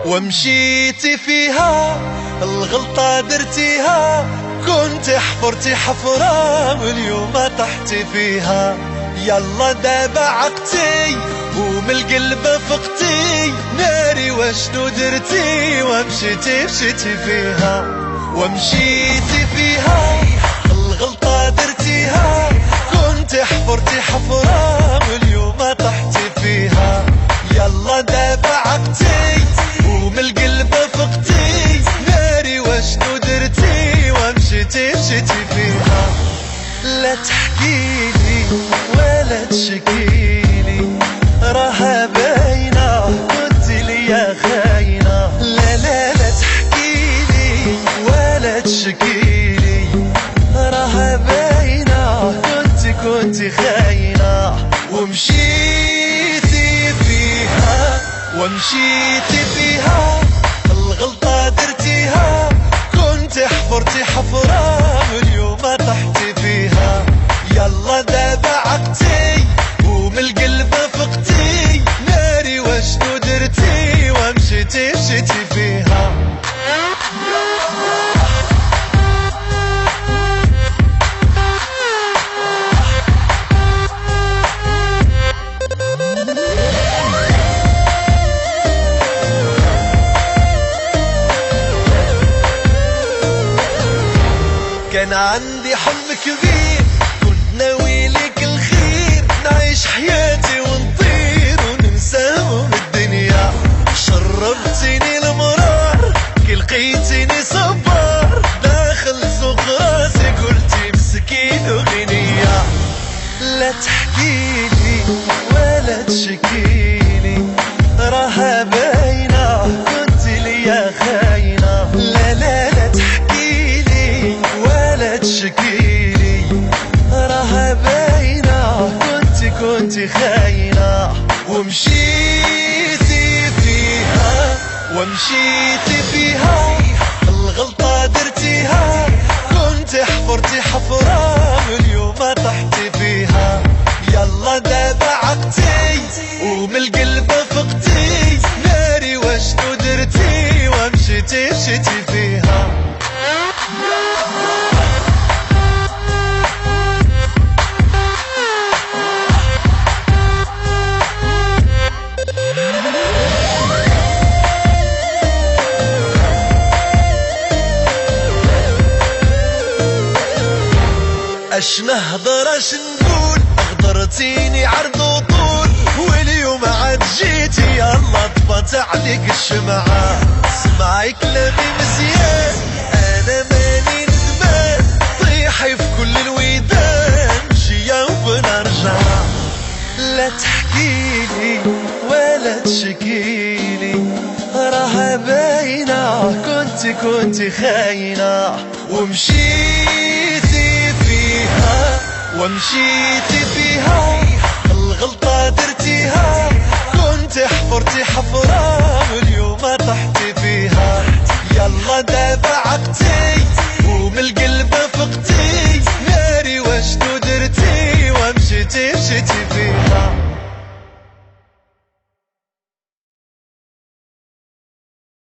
ومشيتي فيها الغلطة درتيها، كنت حفرتي حفرة واليوم طحتي فيها. يلا دابا عقتي ومن القلب فقتي، ناري واشنو درتي ومشيتي فيها. ومشيتي فيها الغلطة درتيها، كنت حفرتي حفرة واليوم طحتي فيها. يلا دابا عقتي ومن القلب فقتي، ناري واشنو درتي ومشيتي فيها. لا تحكيلي ولا تشكيلي، راها باينة كنتي ليا خاينة. لا لا لا تحكيلي ولا تشكيلي، راها باينة كنتي خاينة. ومشيتي فيها الغلطة درتيها، كنت حفرتي حفرة واليوم طحتي فيها. يلا دابا عقتي ومن القلب فقتي، ناري واشنو درتي ومشيتي فيها. كان عندي حلم كبير، كنت ناوي لك الخير، نعيش حياتي ونطير وننسى هموم الدنيا. شربتيني المرار كي لقيتيني صبار، داخل سوق راسي قلتي مسكين وغنية. لا تحكيلي ولا تشكيلي، راها باينة كنتي ليا خاينة. لا لا لا تحكيلي ولا تشكيلي، راها باينة كنتي خاينة. ومشيتي فيها الغلطة درتيها، كنت حفرتي حفرة واليوم طحتي فيها. يلا دابا عقتي ومن القلب فقتي، ناري واشنو درتي ومشيتي فيها. اش نهضر اش نقول، غدرتيني عرض وطول، واليوم عاد جيتي يلا طفت عليك الشمعة. اسمعي كلامي مزيان، انا ماني ندمان، طيحي في كل الويدان، مشية وبنرجع. لا تحكيلي ولا تشكيلي، راها باينة كنتي خاينة. ومشيتي فيها الغلطة درتيها، كنت حفرتي حفرة واليوم طحتي فيها. يلا دابا عقتي